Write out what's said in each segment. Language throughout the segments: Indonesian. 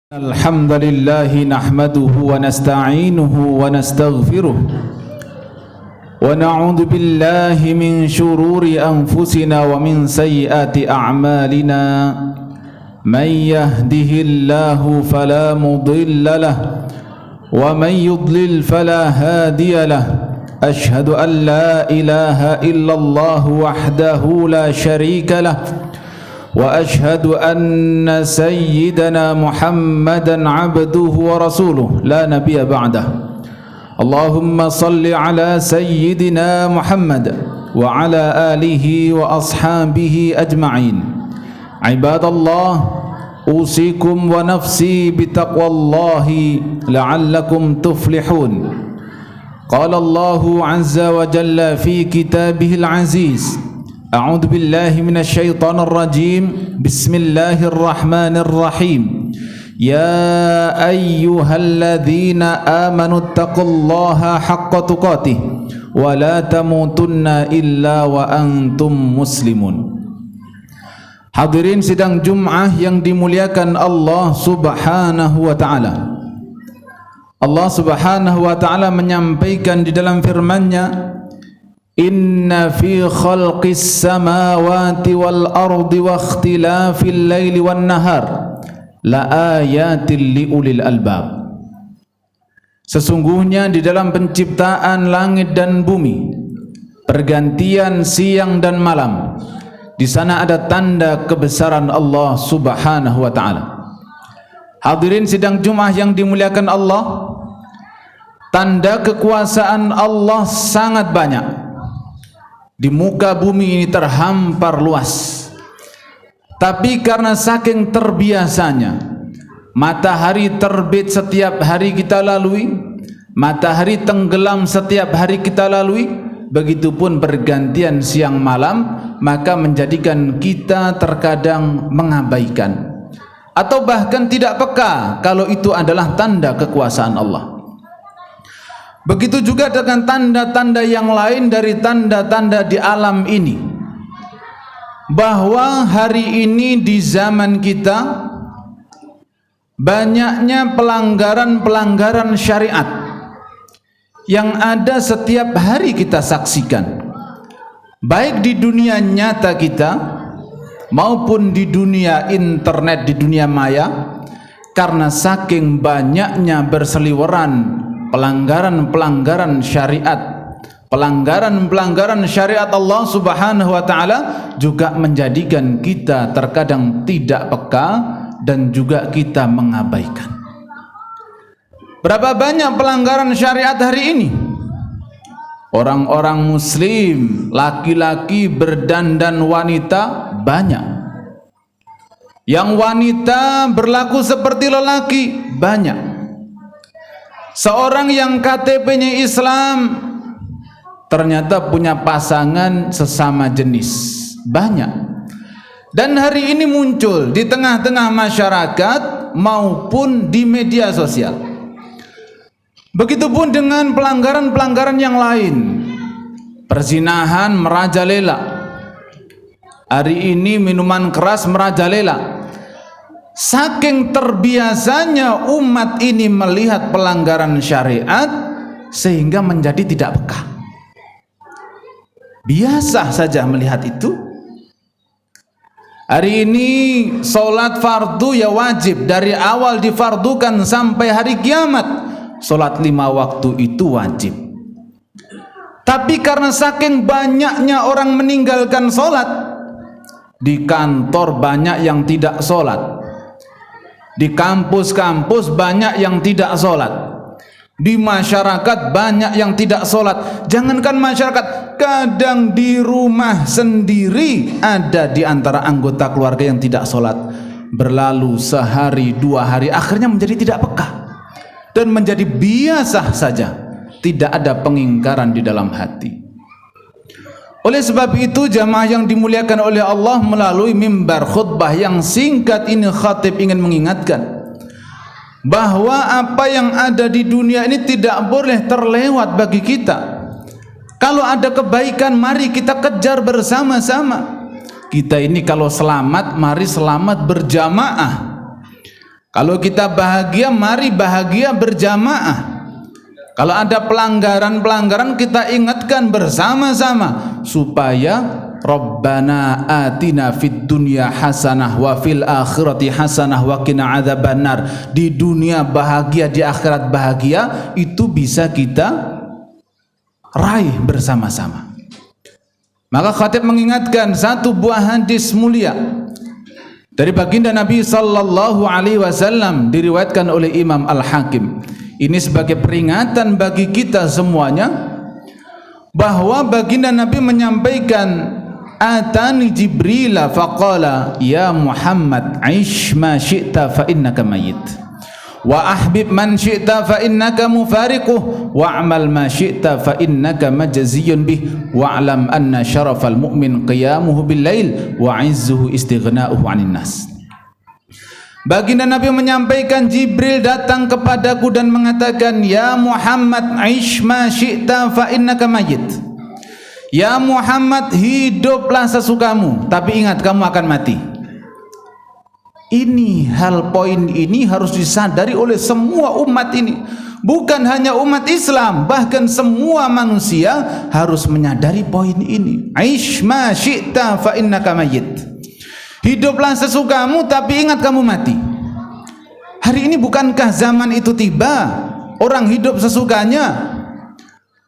الحمد لله نحمده ونستعينه ونستغفره ونعوذ بالله من شرور أنفسنا ومن سيئات أعمالنا من يهده الله فلا مضل له ومن يضلل فلا هادي له أشهد أن لا إله إلا الله وحده لا شريك له وأشهد أن سيدنا محمدا عبده ورسوله لا نبي بعده اللهم صل على سيدنا محمد وعلى آله وأصحابه أجمعين عباد الله أوصيكم ونفسي بتقوى الله لعلكم تفلحون قال الله عز وجل في كتابه العزيز أعوذ بالله من الشيطان الرجيم بسم الله الرحمن الرحيم يا أيها الذين آمنوا اتقوا الله حق تقاته ولا تموتن إلا وأنتم مسلمون. Hadirin sidang Jum'ah yang dimuliakan Allah Subhanahu wa ta'ala. Allah Subhanahu wa ta'ala menyampaikan di dalam firman-Nya, Inna fi khalqis samawati wal ardi wa ikhtilafil laili wan nahar la ayatin li ulil albab. Sesungguhnya di dalam penciptaan langit dan bumi, pergantian siang dan malam, di sana ada tanda kebesaran Allah Subhanahu wa ta'ala. Hadirin sidang Jumat yang dimuliakan Allah, tanda kekuasaan Allah sangat banyak. Di muka bumi ini terhampar luas. Tapi karena saking terbiasanya matahari terbit setiap hari kita lalui, matahari tenggelam setiap hari kita lalui, begitupun pergantian siang malam, maka menjadikan kita terkadang mengabaikan atau bahkan tidak peka kalau itu adalah tanda kekuasaan Allah. Begitu juga dengan tanda-tanda yang lain dari tanda-tanda di alam ini, bahwa hari ini di zaman kita banyaknya pelanggaran-pelanggaran syariat yang ada setiap hari kita saksikan, baik di dunia nyata kita maupun di dunia internet, di dunia maya. Karena saking banyaknya berseliweran pelanggaran-pelanggaran syariat, pelanggaran-pelanggaran syariat Allah Subhanahu wa ta'ala juga menjadikan kita terkadang tidak peka dan juga kita mengabaikan. Berapa banyak pelanggaran syariat hari ini? Orang-orang muslim, laki-laki berdandan wanita banyak. Yang wanita berlaku seperti lelaki banyak. Seorang yang KTP-nya Islam ternyata punya pasangan sesama jenis banyak. Dan hari ini muncul di tengah-tengah masyarakat maupun di media sosial. Begitupun dengan pelanggaran-pelanggaran yang lain. Perzinahan merajalela. Hari ini minuman keras merajalela. Saking terbiasanya umat ini melihat pelanggaran syariat sehingga menjadi tidak peka. Biasa saja melihat itu. Hari ini solat fardu ya wajib, dari awal difardukan sampai hari kiamat. Solat 5 waktu itu wajib. Tapi karena saking banyaknya orang meninggalkan solat, di kantor banyak yang tidak solat, di kampus-kampus banyak yang tidak sholat, di masyarakat banyak yang tidak sholat. Jangankan masyarakat, kadang di rumah sendiri ada di antara anggota keluarga yang tidak sholat. Berlalu sehari 2 hari, akhirnya menjadi tidak peka dan menjadi biasa saja, tidak ada pengingkaran di dalam hati. Oleh sebab itu, jamaah yang dimuliakan oleh Allah, melalui mimbar khutbah yang singkat ini khatib ingin mengingatkan bahwa apa yang ada di dunia ini tidak boleh terlewat bagi kita. Kalau ada kebaikan, mari kita kejar bersama-sama. Kita ini kalau selamat, mari selamat berjamaah. Kalau kita bahagia, mari bahagia berjamaah. Kalau ada pelanggaran-pelanggaran, kita ingatkan bersama-sama supaya Rabbana atina fid dunya hasanah wa fil akhirati hasanah wa qina adzabannar. Di dunia bahagia, di akhirat bahagia, itu bisa kita raih bersama-sama. Maka khatib mengingatkan satu buah hadis mulia dari baginda Nabi sallallahu alaihi wasallam, diriwayatkan oleh Imam Al-Hakim. Ini sebagai peringatan bagi kita semuanya bahwa baginda Nabi menyampaikan, atani Jibril faqala ya Muhammad aish ma syi'ta fa innaka mayyit wa ahbib man syi'ta fa innaka mufariquh wa'mal ma syi'ta fa innaka majziyun bih wa'lam anna syarafal mu'min qiyamuhu bil lail wa 'izzuhu istighna'uhu 'anil nas. Baginda Nabi menyampaikan, Jibril datang kepadaku dan mengatakan, ya Muhammad aish ma syi'ta fa innaka mayyit. Ya Muhammad, hiduplah sesukamu, tapi ingat kamu akan mati. Ini poin ini harus disadari oleh semua umat ini. Bukan hanya umat Islam, bahkan semua manusia harus menyadari poin ini. Aish ma syi'ta fa innaka mayyit. Hiduplah sesukamu, tapi ingat kamu mati. Hari ini bukankah zaman itu tiba? Orang hidup sesukanya.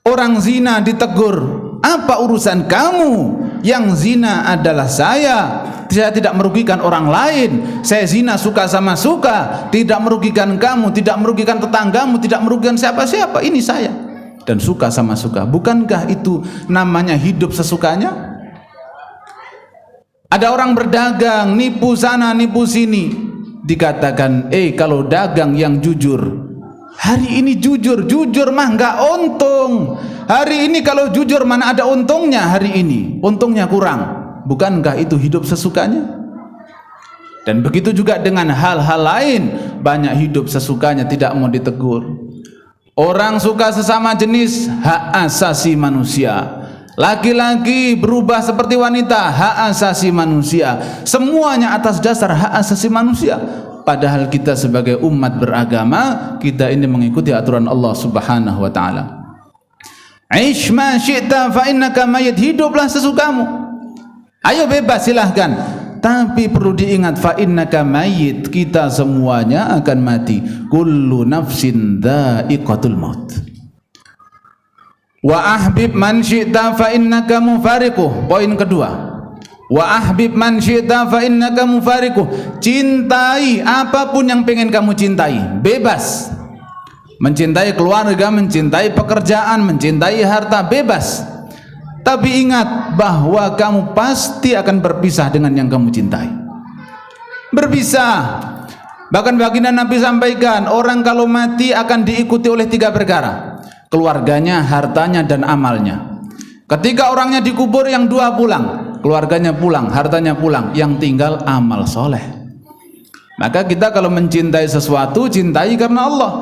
Orang zina ditegur, apa urusan kamu? Yang zina adalah saya tidak merugikan orang lain. Saya zina suka sama suka, tidak merugikan kamu, tidak merugikan tetanggamu, tidak merugikan siapa-siapa. Ini saya dan suka sama suka. Bukankah itu namanya hidup sesukanya? Ada orang berdagang, nipu sana, nipu sini. Dikatakan, kalau dagang yang jujur. Hari ini jujur mah nggak untung. Hari ini kalau jujur mana ada untungnya hari ini. Untungnya kurang. Bukankah itu hidup sesukanya? Dan begitu juga dengan hal-hal lain. Banyak hidup sesukanya, tidak mau ditegur. Orang suka sesama jenis, hak asasi manusia. Laki-laki berubah seperti wanita, hak asasi manusia. Semuanya atas dasar hak asasi manusia. Padahal kita sebagai umat beragama, kita ini mengikuti aturan Allah Subhanahu wa taala. Aish ma syi'ta fa innaka mayyit. Hiduplah sesukamu. Ayo bebas silahkan. Tapi perlu diingat, fa innaka mayyit, kita semuanya akan mati. Kullu nafsin dha'iqatul maut. Wa ahbib man syi'ta fa innaka mufariquh. Poin kedua, wa ahbib man syi'ta fa innaka mufariquh. Cintai apapun yang pengen kamu cintai, bebas. Mencintai keluarga, mencintai pekerjaan, mencintai harta, bebas. Tapi ingat bahwa kamu pasti akan berpisah dengan yang kamu cintai. Berpisah. Bahkan baginda Nabi sampaikan, orang kalau mati akan diikuti oleh 3 perkara. Keluarganya, hartanya, dan amalnya. Ketika orangnya dikubur, yang 2 pulang, keluarganya pulang, hartanya pulang, yang tinggal amal soleh. Maka kita kalau mencintai sesuatu, cintai karena Allah.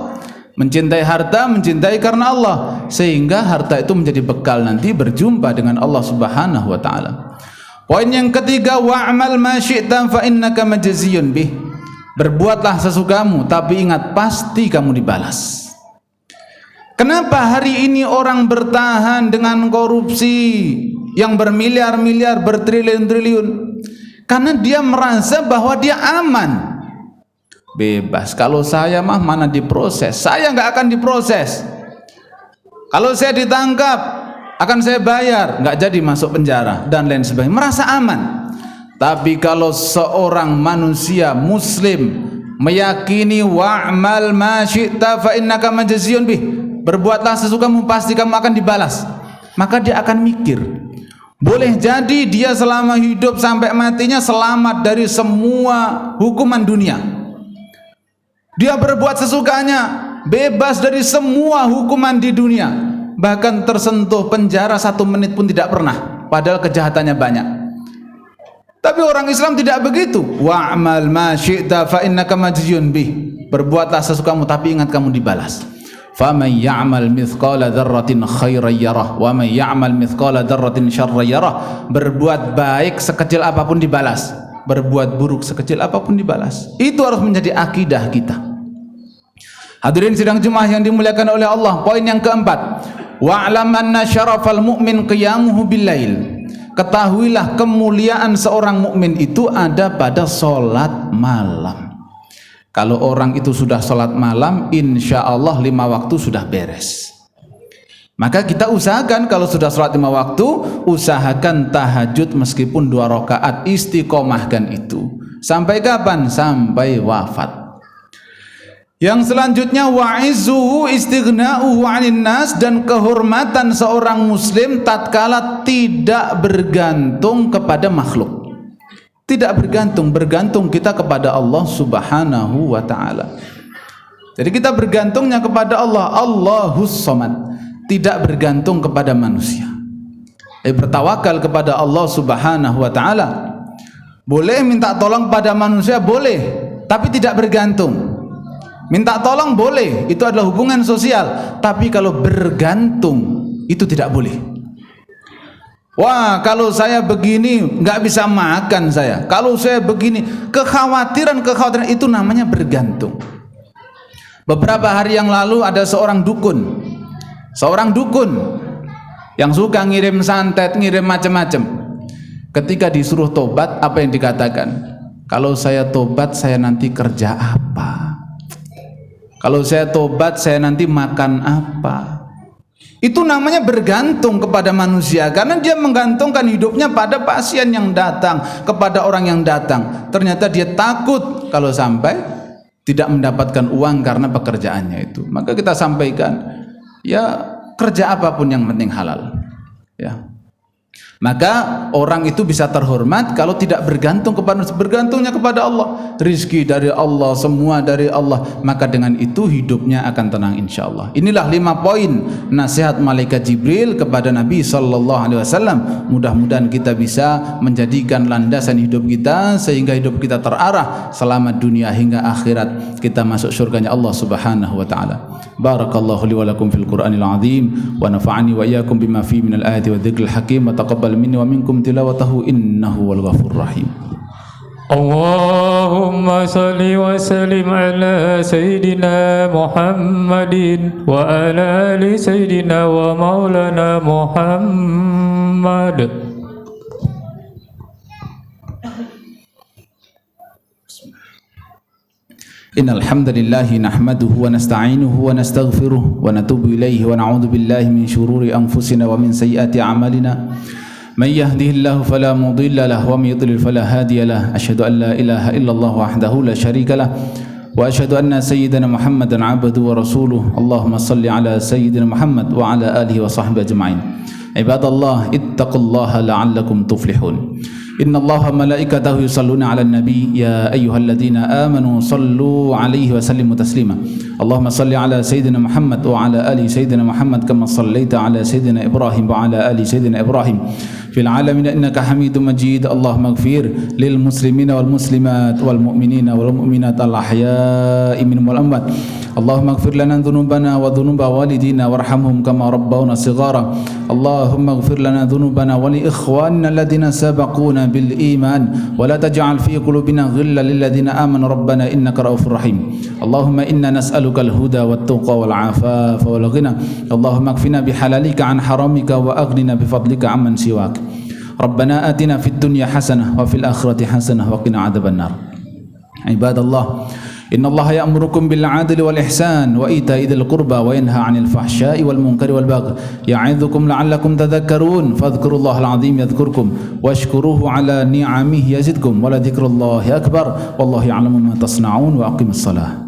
Mencintai harta, mencintai karena Allah, sehingga harta itu menjadi bekal nanti berjumpa dengan Allah Subhanahu wa taala. Poin yang ketiga, wa'mal ma syi'ta fa innaka majziyun bih. Berbuatlah sesukamu, tapi ingat pasti kamu dibalas. Kenapa hari ini orang bertahan dengan korupsi yang bermiliar-miliar, bertriliun-triliun? Karena dia merasa bahwa dia aman. Bebas. Kalau saya mah mana diproses? Saya nggak akan diproses. Kalau saya ditangkap, akan saya bayar, nggak jadi masuk penjara dan lain sebagainya. Merasa aman. Tapi kalau seorang manusia Muslim meyakini wa'mal ma syi'ta fa innaka majziyun bih, berbuatlah sesukamu, pasti kamu akan dibalas, maka dia akan mikir. Boleh jadi dia selama hidup sampai matinya selamat dari semua hukuman dunia. Dia berbuat sesukanya, bebas dari semua hukuman di dunia, bahkan tersentuh penjara 1 menit pun tidak pernah, padahal kejahatannya banyak. Tapi orang Islam tidak begitu. Wa'mal ma syi'ta fa innaka majziyun bih. Berbuatlah sesukamu, tapi ingat kamu dibalas. Faman ya'mal mithqala dzarratin khairan yarah wa man ya'mal mithqala dzarratin syarran yarah. Berbuat baik sekecil apapun dibalas. berbuat buruk sekecil apapun dibalas. Itu harus menjadi akidah kita. Hadirin sidang Jumat yang dimuliakan oleh Allah. Poin yang keempat, wa'lam anna syarafal mu'min qiyamuhu bil-lail. Ketahuilah kemuliaan seorang mukmin itu ada pada salat malam. Kalau orang itu sudah salat malam, insya Allah 5 waktu sudah beres. Maka kita usahakan kalau sudah salat 5 waktu, usahakan tahajud meskipun 2 rakaat, istiqomahkan itu. Sampai kapan? Sampai wafat. Yang selanjutnya wa'izzuhu istighna'uhu 'anil nas, dan kehormatan seorang muslim tatkala tidak bergantung kepada makhluk. Tidak bergantung kita kepada Allah Subhanahu wa taala. Jadi kita bergantungnya kepada Allah, Allahus Samad, tidak bergantung kepada manusia. Bertawakal kepada Allah Subhanahu wa taala. Boleh minta tolong pada manusia, boleh, tapi tidak bergantung. Minta tolong boleh, itu adalah hubungan sosial, tapi kalau bergantung itu tidak boleh. Wah, kalau saya begini nggak bisa makan saya. Kalau saya begini, kekhawatiran itu namanya bergantung. Beberapa hari yang lalu ada seorang dukun yang suka ngirim santet, ngirim macam-macam. Ketika disuruh tobat, apa yang dikatakan? Kalau saya tobat, saya nanti kerja apa? Kalau saya tobat, saya nanti makan apa? Itu namanya bergantung kepada manusia, karena dia menggantungkan hidupnya pada pasien yang datang, kepada orang yang datang. Ternyata dia takut kalau sampai tidak mendapatkan uang karena pekerjaannya itu. Maka kita sampaikan, ya kerja apapun yang penting halal. Ya. Maka orang itu bisa terhormat kalau tidak bergantung kepada, bergantungnya kepada Allah. Rizki dari Allah, semua dari Allah. Maka dengan itu hidupnya akan tenang insya Allah. Inilah 5 poin nasihat malaikat Jibril kepada Nabi SAW. Mudah-mudahan kita bisa menjadikan landasan hidup kita sehingga hidup kita terarah selama dunia hingga akhirat kita masuk surganya Allah Subhanahu wa taala. Barakallahu li wa lakum fil Qur'anil azim wa nafa'ani wa iyyakum bima fihi minal ayati wa dzikril hakim wa taqabbal minni wa minkum tilawatahu innahu wal ghafurur rahim. Allahumma salli wa sallim ala sayyidina Muhammadin wa ala ali sayyidina wa maulana Muhammad. Innal hamdalillah nahmaduhu wa nasta'inuhu wa nastaghfiruh wa natubu ilayhi wa na'udzu billahi min shururi anfusina wa min sayyiati a'malina. Man yahdihillahu fala mudilla lahu wa may yudlil fala hadiya lahu. Asyhadu an la ilaha illallah wahdahu la syarika lahu wa asyhadu anna sayyidana Muhammadan 'abduhu wa rasuluh. Allahumma shalli ala sayyidina Muhammad wa ala alihi wa sahbihi ajma'in. Ibadallah ittaqullaha la'allakum tuflihun. Inna Allaha malaikatahu yusalluna 'alan nabi ya ayyuhalladzina amanu sallu 'alaihi wa sallimu taslima. Allahumma salli 'ala sayyidina Muhammad wa 'ala ali sayyidina Muhammad kama shallaita 'ala sayyidina Ibrahim wa 'ala ali sayyidina Ibrahim fil 'alamin innaka Hamidum Majid. Allahumma ighfir lil muslimina wal muslimat wal mu'minina wal mu'minat al ahya'i minhum wal amwat. Allahumma ighfir lana dhunubana wa dhunuba walidina warhamhum kama rabbawna shighara. Allahumma ighfir lana dhunubana wa li ikhwanina alladhina sabaquna bil iman wa la taj'al fi qulubina ghillan lil ladzina amanu rabbana innaka ra'ufur rahim. Allahumma inna nas'aluka al huda wat tuqa wal 'afafa wal ghina. Allahumma kfina bihalalika an haramika wa aghnina bifadlika amman siwak. Rabbana atina fid dunya hasanah wa fil akhirati hasanah wa qina adzaban nar. Ibadallah, inna Allah ya'murukum bil 'adli wal ihsan wa ita'i dzil qurba wa yanha 'anil fahsya'i wal munkari wal baghi ya'idzukum la'allakum tadhakkarun fadhkurullahal 'azim yadhkurkum washkuruhu 'ala ni'amihi yazidkum wa la dzikrullahi akbar wallahu ya'lamu ma tasna'un wa aqimus shalah.